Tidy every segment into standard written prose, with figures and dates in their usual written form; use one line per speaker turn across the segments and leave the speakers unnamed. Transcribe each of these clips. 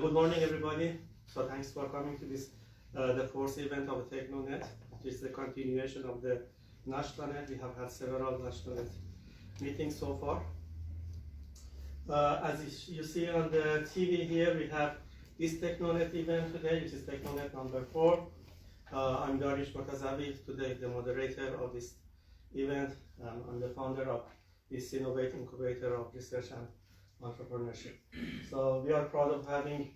Good morning, everybody. So thanks for coming to this, the fourth event of TechnoNet, which is the continuation of the NashtaNet. We have had several NashtaNet meetings so far. As you see on the TV here, we have this TechnoNet event today, which is TechnoNet number 4. I'm Darish Mortazavi, today the moderator of this event. I'm the founder of this Innovate Incubator of Research and Entrepreneurship. So we are proud of having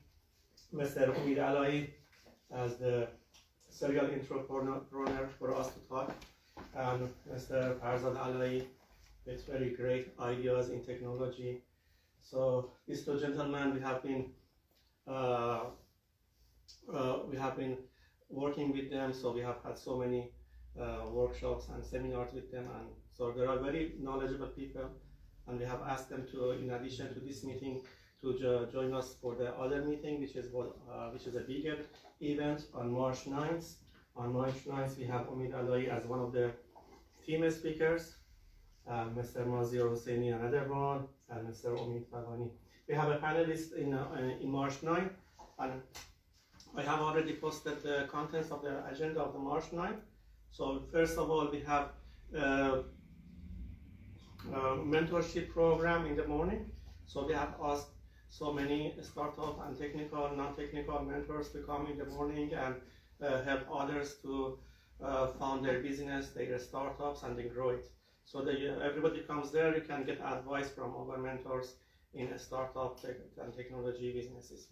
Mr. Omid Alai as the serial entrepreneur for us to talk, and Mr. Farzad Alai with very great ideas in technology. So these two gentlemen, we have been working with them. So we have had so many workshops and seminars with them, and so they are very knowledgeable people. And we have asked them to, in addition to this meeting, to join us for the other meeting, which is a bigger event on March 9th. On March 9th, we have Omid Alai as one of the team speakers, Mr. Mazir Hosseini another one, and Mr. Omid Fagani. We have a panelist in March 9th, and I have already posted the contents of the agenda of the March 9th. So first of all, we have mentorship program in the morning. So we have asked so many startup and technical, non-technical mentors to come in the morning and help others to found their business, their startups, and then grow it. So that everybody comes there, you can get advice from our mentors in startup and technology businesses.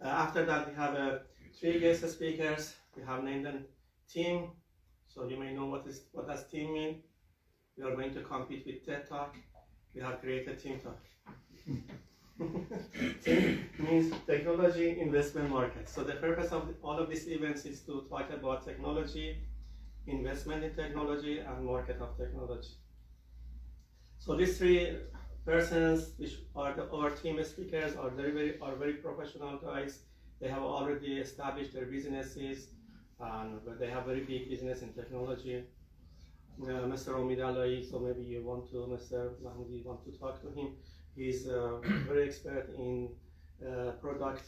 After that, we have 3 guest speakers. We have named them team. So you may know what does team mean. We are going to compete with TED Talk. We have created Team Talk. Team means technology investment market. So the purpose of all of these events is to talk about technology, investment in technology, and market of technology. So these 3 persons, which are our team speakers, are very professional guys. They have already established their businesses, and they have very big business in technology. Mr. Omid Alai, so maybe Mr. Mahmoudi, want to talk to him. He's very expert in product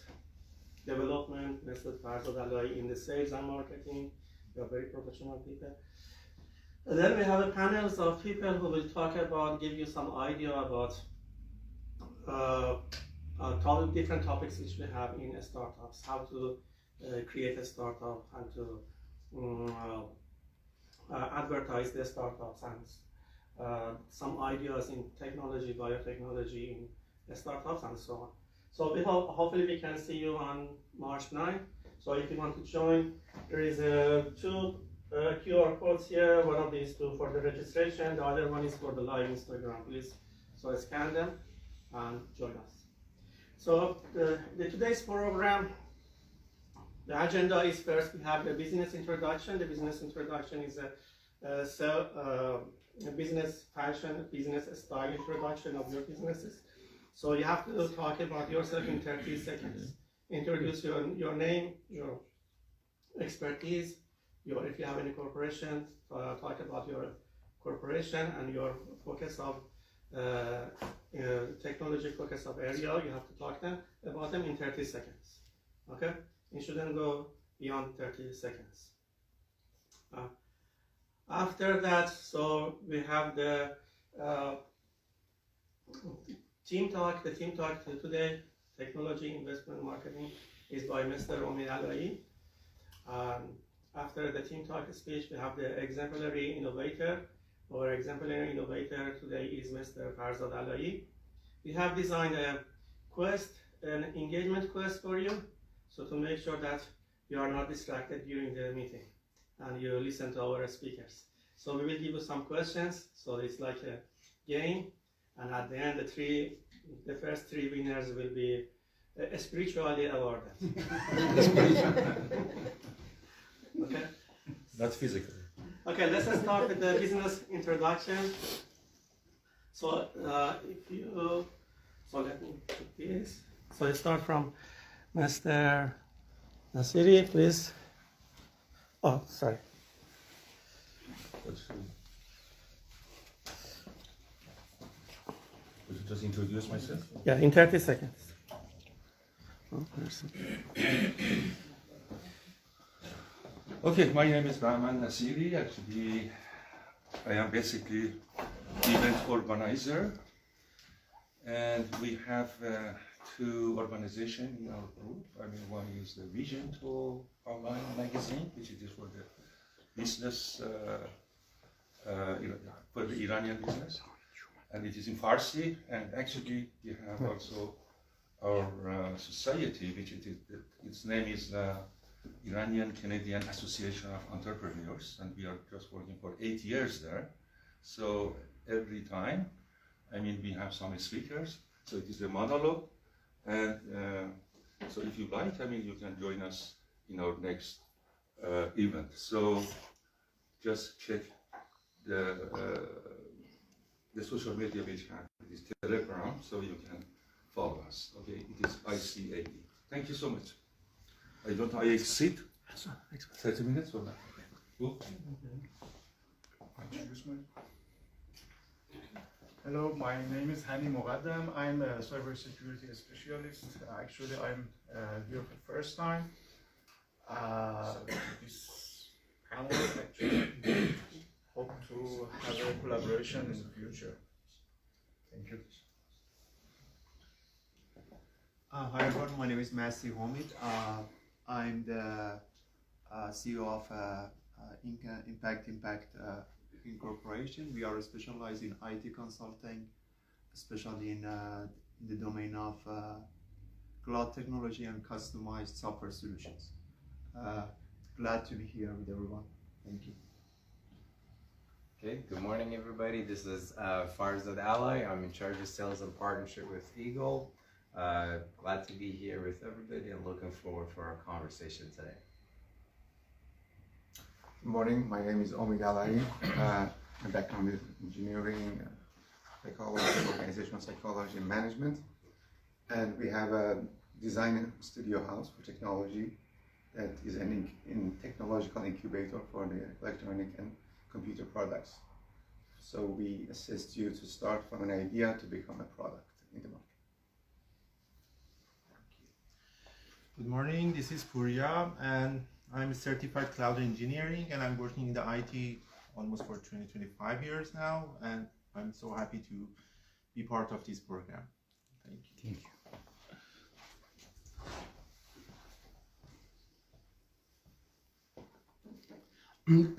development. Mr. Farzad Alai in the sales and marketing. They are very professional people. And then we have panels of people who will talk about, give you some idea about different topics which we have in startups, how to create a startup, how to advertise the startups, and some ideas in technology, biotechnology in startups, and so on. So we hopefully we can see you on March 9th. So if you want to join, there is 2 QR codes here. One of these 2 for the registration, the other one is for the live Instagram. Please, so scan them and join us. So today's program, the agenda is first we have the business introduction. The business introduction is a business fashion, business style introduction of your businesses. So you have to talk about yourself in 30 seconds. Introduce your name, your expertise, if you have any corporation, talk about your corporation and your focus of technology focus of area. You have to talk about them in 30 seconds. Okay? It shouldn't go beyond 30 seconds. After that, so we have the team talk. The team talk today, technology, investment, marketing, is by Mr. Omid Alai. After the team talk speech, we have the exemplary innovator. Our exemplary innovator today is Mr. Farzad Alai. We have designed a quest, an engagement quest for you. So to make sure that you are not distracted during the meeting and you listen to our speakers. So we will give you some questions. So it's like a game, and at the end, the first 3 winners will be spiritually awarded. Okay.
Not physical.
Okay, let's start with the business introduction. So let me put this. So I start from Mr. Nasiri, please. Oh, sorry.
Would you just introduce myself?
Yeah, in 30 seconds.
Okay, my name is Rahman Nasiri. Actually, I am basically event organizer, and we have two organizations in our group. I mean, one is the Vision to Online magazine, which is for the business, for the Iranian business, and it is in Farsi. And actually, we have also our society, which its name is Iranian Canadian Association of Entrepreneurs, and we are just working for 8 years there. So every time, I mean, we have some speakers. So it is a monologue, and so if you like, I mean, you can join us in our next event. So just check the social media which have it is Telegram, so you can follow us. Okay, it is ICAD. Thank you so much. I exceed 30 minutes or not?
Hello, my name is Hani Mogaddam. I'm a cybersecurity specialist. Actually, I'm here for the first time. This panel actually hope to have a collaboration in the future. Thank you.
Hi everyone, my name is Masi Homid. I'm the CEO of Impact Incorporation. We are specialized in IT consulting, especially in the domain of cloud technology and customized software solutions. Glad to be here with everyone. Thank you.
Okay, good morning everybody. This is Farzad Ally. I'm in charge of sales and partnership with Eagle. Glad to be here with everybody and looking forward for our conversation today.
Good morning, my name is Omid Alai. My background is engineering, psychology, organizational psychology, and management. And we have a design studio house for technology that is an technological incubator for the electronic and computer products. So we assist you to start from an idea to become a product in the market.
Good morning, this is Puriya, and I'm a certified cloud engineering, and I'm working in the IT almost for 25 years now, and I'm so happy to be part of this program. Thank you.
Thank you.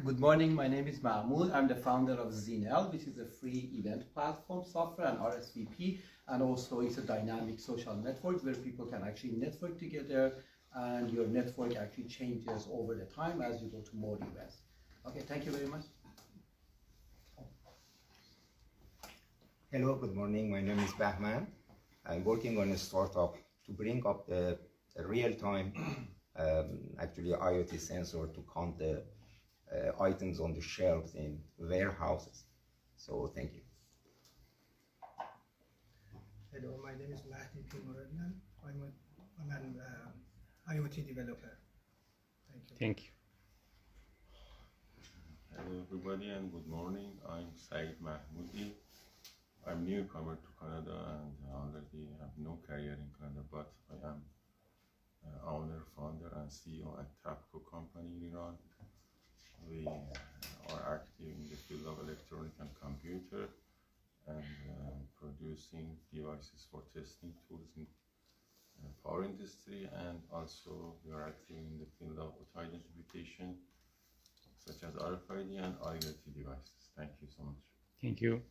Good morning, my name is Mahmoud. I'm the founder of Zinel, which is a free event platform software and RSVP, and also it's a dynamic social network where people can actually network together, and your network actually changes over the time as you go to more events. Okay, thank you very much.
Hello, good morning. My name is Bahman. I'm working on a startup to bring up the real-time actually IoT sensor to count the items on the shelves in warehouses. So thank you.
Hello, my name is Mahdi P. Muradnan. I'm an IoT developer. Thank you.
Thank you.
Hello everybody and good morning. I'm Saeed Mahmoudi. I'm newcomer to Canada and already have no career in Canada, but I am owner, founder and CEO at Tapco company in Iran. We are active in the field of electronic and computer and producing devices for testing tools in power industry, and also we are active in the field of auto identification such as RFID and IoT devices. Thank you so much.
Thank you.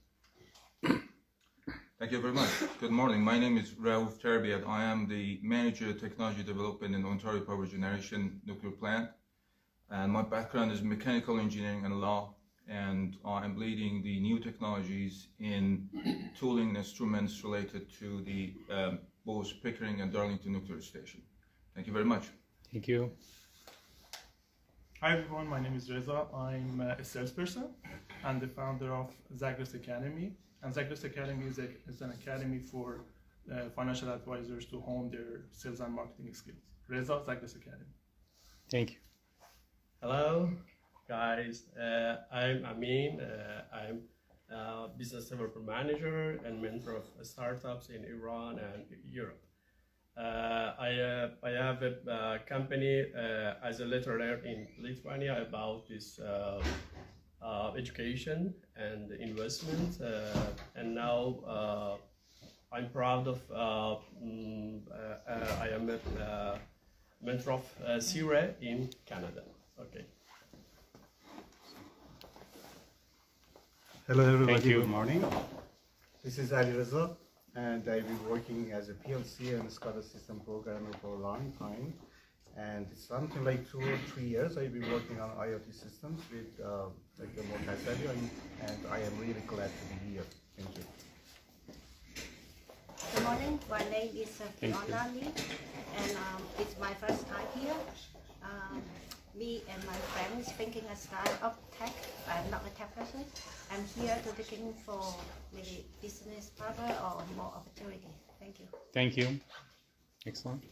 Thank you very much. Good morning. My name is Raouf Terbiat. I am the Manager of Technology Development in Ontario Power Generation Nuclear Plant. And my background is mechanical engineering and law. And I'm leading the new technologies in tooling instruments related to the both Pickering and Darlington Nuclear Station. Thank you very much.
Thank you.
Hi everyone, my name is Reza. I'm a salesperson and the founder of Zagros Academy. And Zagros Academy is an academy for financial advisors to hone their sales and marketing skills. Reza, Zagros Academy.
Thank you.
Hello, guys. I'm Amin. I'm a business developer manager and mentor of startups in Iran and Europe. I have a company as a lecturer in Lithuania about this education and investment, and now I'm proud of I am a mentor of CIRE in Canada. Okay.
Hello everybody,
Thank you.
good morning. This is Ali Reza, and I've been working as a PLC and SCADA system programmer for a long time. And it's something like 2 or 3 years I've been working on IoT systems with like the Motasali, and I am really glad to be here. Thank you.
Good morning, my name is Fiona Lee, and it's my first time here. Me and my friends thinking a start of tech. I'm not a tech person. I'm here to looking for maybe business partner or more opportunity. Thank you.
Thank you. Excellent.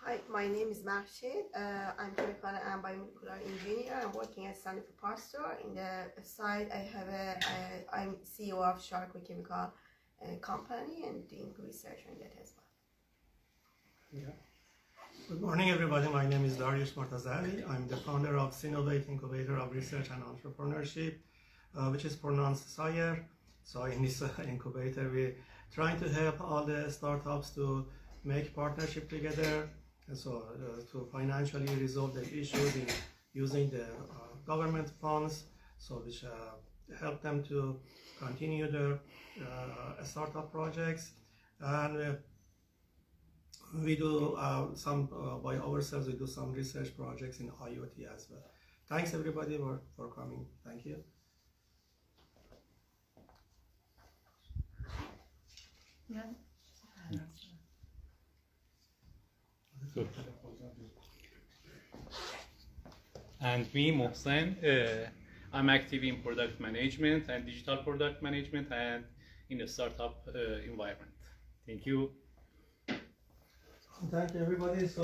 Hi, my name is Mahshid. I'm chemical and biomolecular engineer. I'm working at Stanford Pasteur. In the side, I'm CEO of Shark Chemical company and doing research on that as well.
Yeah. Good morning, everybody. My name is Dariush Mortazali. I'm the founder of Synovate Incubator of Research and Entrepreneurship, which is pronounced SIRE. So in this incubator, we're trying to help all the startups to make partnership together, and so to financially resolve the issues in using the government funds, so which help them to continue their startup projects. And we do some by ourselves. We do some research projects in IoT as well. Thanks everybody for coming. Thank you.
Good. And me, Mohsen, I'm active in product management and digital product management and in a startup environment. Thank you.
Thank you everybody. So